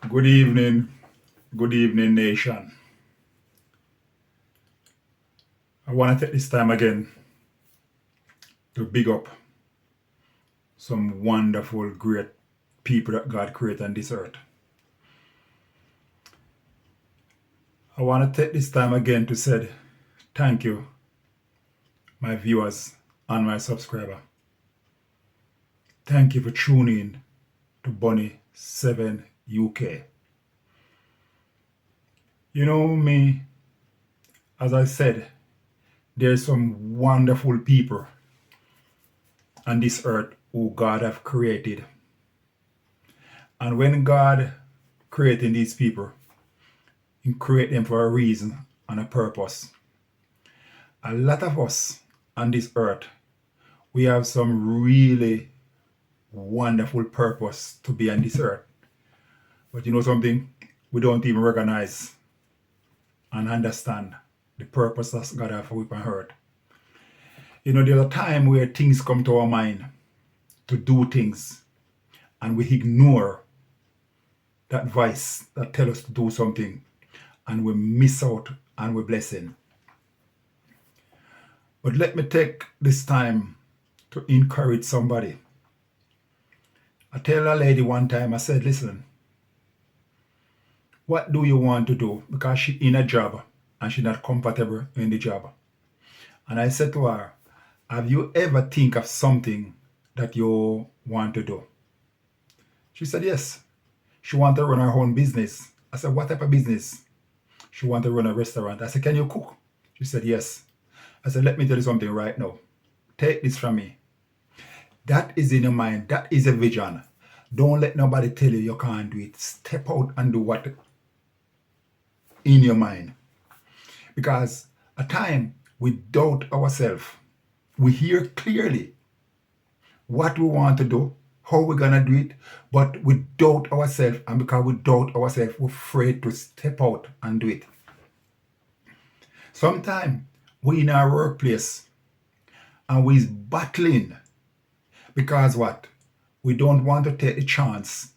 Good evening, nation. I want to take this time again to big up some wonderful, great people that God created on this earth. I want to take this time again to say thank you, my viewers and my subscriber. Thank you for tuning in to Bunny 7 UK. You know me, as I said, there's some wonderful people on this earth who God have created. And when God created these people, He created them for a reason and a purpose. A lot of us on this earth, we have some really wonderful purpose to be on this earth. But you know something? We don't even recognize and understand the purpose that God has for on earth. You know, there's a time where things come to our mind to do things and we ignore that voice that tells us to do something and we miss out and we're blessing. But let me take this time to encourage somebody. I tell a lady one time, I said, listen, what do you want to do? Because she's in a job and she's not comfortable in the job. And I said to her, have you ever think of something that you want to do? She said, yes. She want to run her own business. I said, what type of business? She want to run a restaurant. I said, can you cook? She said, yes. I said, let me tell you something right now. Take this from me. That is in your mind. That is a vision. Don't let nobody tell you you can't do it. Step out and do what in your mind. Because at time we doubt ourselves. We hear clearly what we want to do, how we're going to do it, but we doubt ourselves. And because we doubt ourselves, we're afraid to step out and do it. Sometimes we in our workplace and we're battling because what? We don't want to take the chance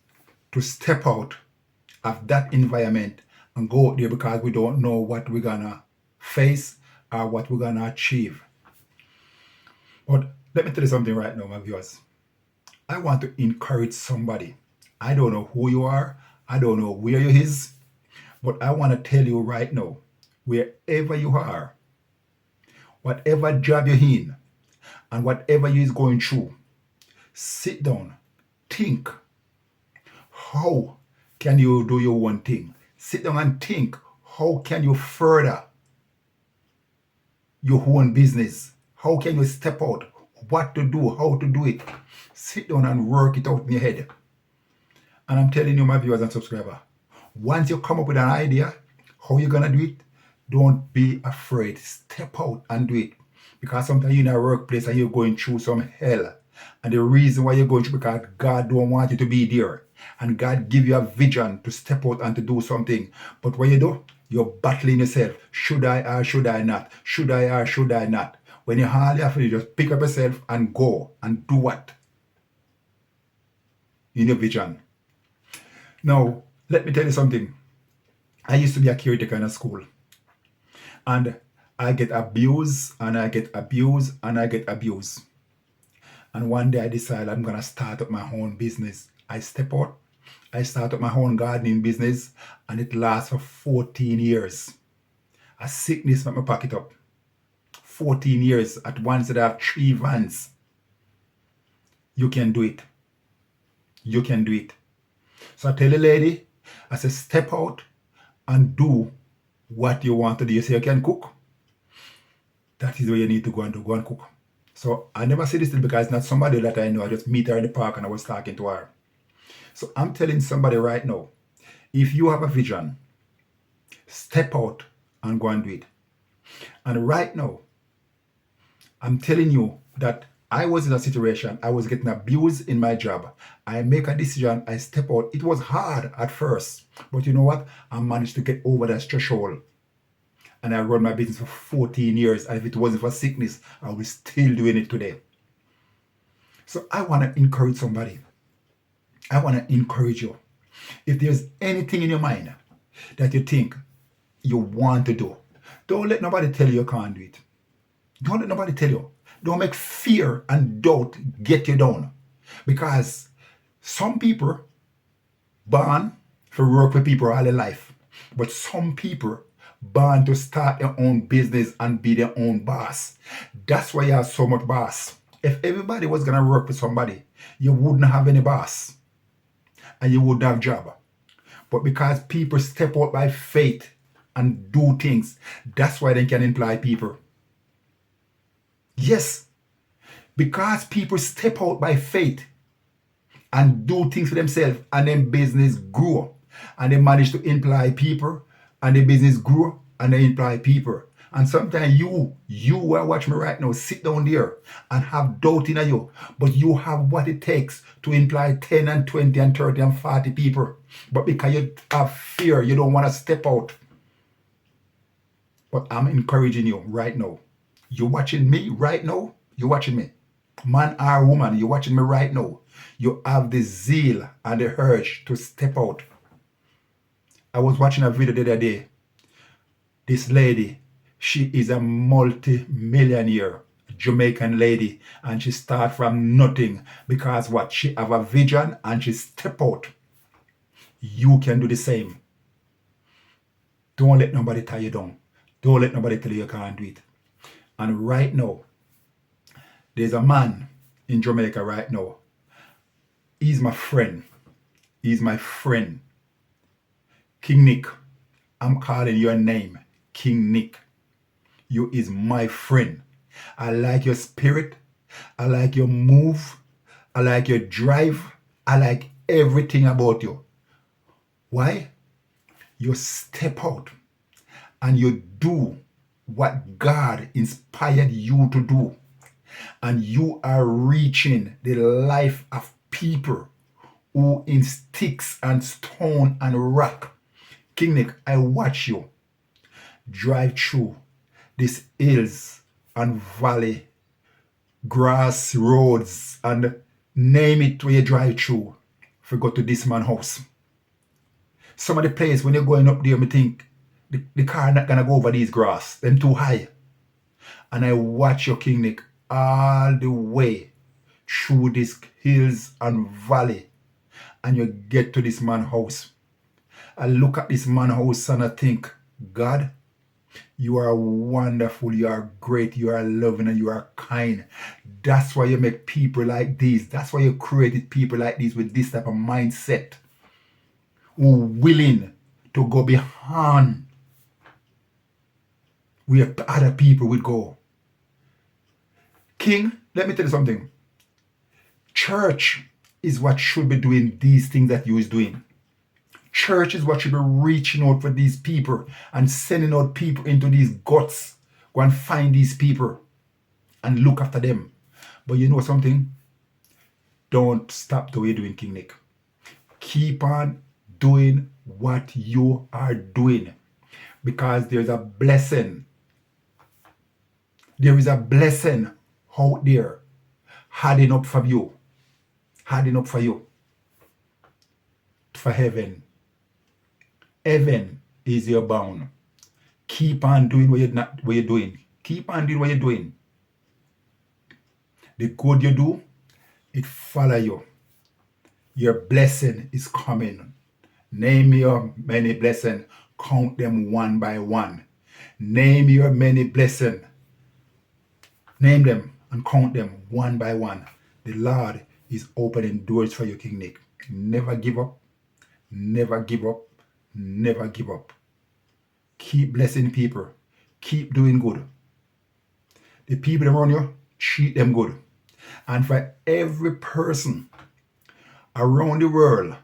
to step out of that environment and go out there because we don't know what we're going to face or what we're going to achieve. But let me tell you something right now, my viewers. I want to encourage somebody. I don't know who you are. I don't know where you is. But I want to tell you right now, wherever you are, whatever job you're in, and whatever you is going through, sit down, think, how can you do your one thing? Sit down and think, how can you further your own business? How can you step out? What to do, how to do it? Sit down and work it out in your head. And I'm telling you, my viewers and subscribers, once you come up with an idea, how you're going to do it, don't be afraid. Step out and do it. Because sometimes you're in a workplace and you're going through some hell. And the reason why you're going through because God don't want you to be there. And God give you a vision to step out and to do something. But what you do, you're battling yourself. Should I or should I not? Should I or should I not? When you hardly have to just pick up yourself and go and do what? In your vision. Now, let me tell you something. I used to be a caretaker in a school. And I get abused and I get abused and I get abused. And one day I decided I'm going to start up my own business. I step out. I start up my own gardening business and it lasts for 14 years. A sickness made me pack it up. 14 years at once that I have 3 vans. You can do it. You can do it. So I tell the lady, I say step out and do what you want to do. You say you can cook. That is where you need to go and do. Go and cook. So I never say this because it's not somebody that I know. I just meet her in the park and I was talking to her. So I'm telling somebody right now, if you have a vision, step out and go and do it. And right now, I'm telling you that I was in a situation, I was getting abused in my job. I make a decision, I step out. It was hard at first, but you know what? I managed to get over that threshold. And I run my business for 14 years. And if it wasn't for sickness, I would still doing it today. So I want to encourage somebody. I want to encourage you. If there's anything in your mind that you think you want to do, don't let nobody tell you you can't do it. Don't let nobody tell you. Don't make fear and doubt get you down. Because some people born to work with people all their life. But some people born to start their own business and be their own boss. That's why you have so much boss. If everybody was going to work with somebody, you wouldn't have any boss. And you wouldn't have job. But because people step out by faith and do things, that's why they can employ people. Yes, because people step out by faith and do things for themselves, and then business grow, and they manage to employ people, and the business grow, and they employ people. And sometimes you who are watching me right now, sit down there and have doubt in you, but you have what it takes to employ 10 and 20 and 30 and 40 people. But because you have fear, you don't want to step out. But I'm encouraging you right now. You're watching me right now. You're watching me. Man or woman, you're watching me right now. You have the zeal and the urge to step out. I was watching a video the other day. This lady, she is a multi-millionaire Jamaican lady, and she started from nothing because what? She have a vision and she step out. You can do the same. Don't let nobody tie you down. Don't let nobody tell you you can't do it. And right now, there's a man in Jamaica right now. He's my friend. He's my friend. King Nick. I'm calling your name. King Nick. You is my friend. I like your spirit. I like your move. I like your drive. I like everything about you. Why? You step out and you do what God inspired you to do. And you are reaching the life of people who in sticks and stone and rock. King Nick, I watch you drive through these hills and valley, grass roads, and name it where you drive through. If you go to this man's house. Some of the place when you're going up there, me think the car not gonna go over these grass. Them too high. And I watch your King Nick all the way through these hills and valley, and you get to this man's house. I look at this man's house and I think, God, you are wonderful, you are great, you are loving, and you are kind. That's why you make people like these. That's why you created people like these with this type of mindset, who are willing to go behind where other people would go. King, let me tell you something. Church is what should be doing these things that you is doing. Church is what should be reaching out for these people and sending out people into these guts. Go and find these people and look after them. But you know something? Don't stop the way you're doing, King Nick. Keep on doing what you are doing, because there's a blessing. There is a blessing out there hiding up for you. Hiding up for you. For heaven. Heaven is your bound. Keep on doing what you're doing. Keep on doing what you're doing. The good you do, it follow you. Your blessing is coming. Name your many blessings. Count them one by one. Name your many blessings. Name them and count them one by one. The Lord is opening doors for you, King Nick. Never give up. Never give up. Never give up. Keep blessing people. Keep doing good. The people around you, treat them good. And for every person around the world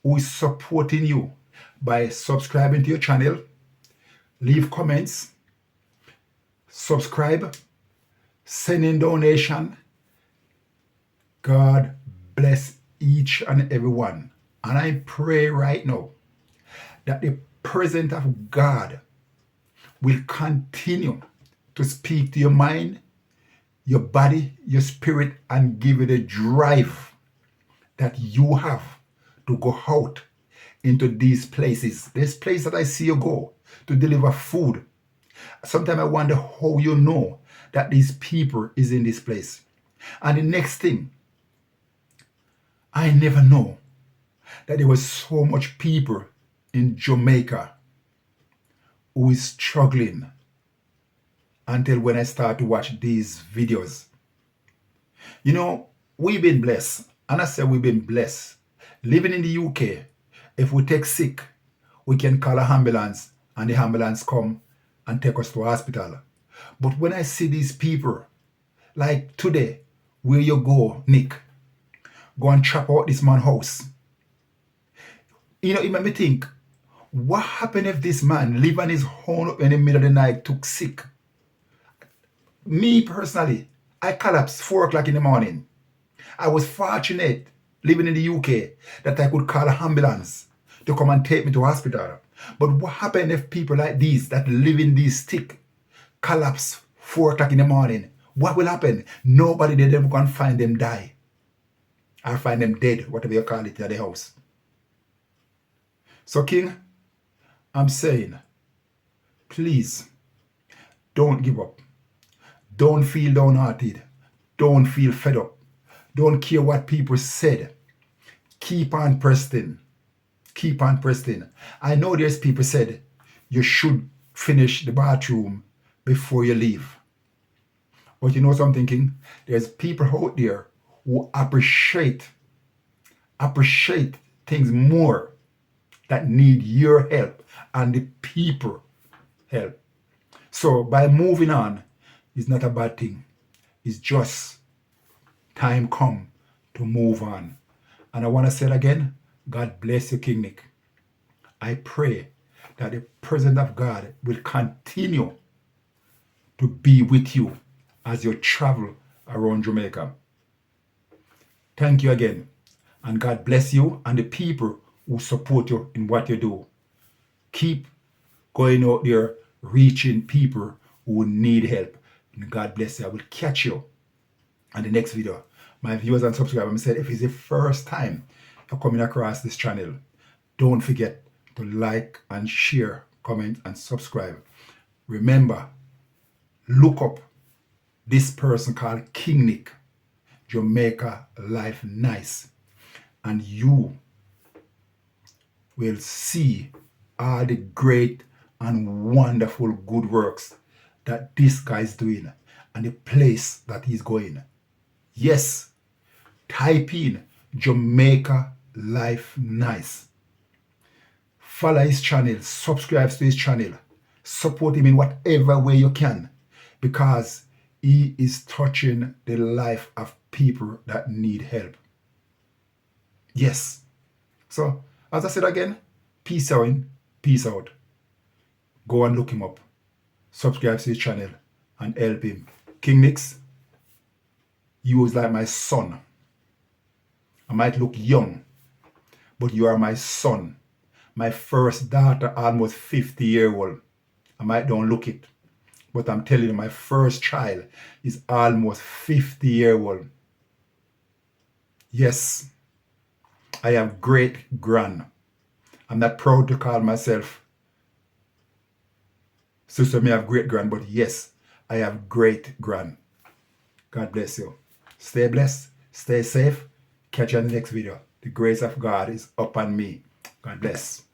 who is supporting you by subscribing to your channel, leave comments, subscribe, send in donation. God bless each and every one. And I pray right now that the presence of God will continue to speak to your mind, your body, your spirit, and give you the drive that you have to go out into these places. There's places that I see you go to deliver food. Sometimes I wonder how you know that these people is in this place. And the next thing, I never know that there was so much people in Jamaica who is struggling until when I start to watch these videos. You know, we've been blessed. And I say we've been blessed. Living in the UK, if we take sick, we can call an ambulance and the ambulance come and take us to a hospital. But when I see these people, like today, where you go, Nick, go and chop out this man's house. You know, it made me think, what happened if this man live on his own in the middle of the night, took sick? Me personally, I collapsed 4 o'clock in the morning. I was fortunate living in the UK that I could call an ambulance to come and take me to hospital. But what happened if people like these that live in these stick collapse 4 o'clock in the morning? What will happen? Nobody they ever can find them die. Or find them dead, whatever you call it, at the house. So King, I'm saying, please, don't give up. Don't feel downhearted. Don't feel fed up. Don't care what people said. Keep on pressing. Keep on pressing. I know there's people said you should finish the bathroom before you leave. But you know something, King? There's people out there who appreciate things more, that need your help and the people help. So by moving on is not a bad thing. It's just time come to move on. And I want to say it again, God bless you, King Nick. I pray that the presence of God will continue to be with you as you travel around Jamaica. Thank you again. And God bless you and the people who support you in what you do. Keep going out there, reaching people who need help. And God bless you. I will catch you on the next video. My viewers and subscribers, I said, if it's the first time you're coming across this channel, don't forget to like and share, comment and subscribe. Remember, look up this person called King Nick, Jamaica Life Nice, and you will see all the great and wonderful good works that this guy is doing and the place that he's going. Yes, type in Jamaica Life Nice. Follow his channel, subscribe to his channel, support him in whatever way you can, because he is touching the life of people that need help. Yes. So, as I said again, peace out. Peace out. Go and look him up. Subscribe to his channel and help him. King Nix, you is like my son. I might look young, but you are my son. My first daughter, almost 50-year-old. I might don't look it, but I'm telling you, my first child is almost 50-year-old. Yes, I have great grand. I'm not proud to call myself sister, may have great grand, but yes, I have great grand. God bless you. Stay blessed, stay safe. Catch you on the next video. The grace of God is upon me. God bless.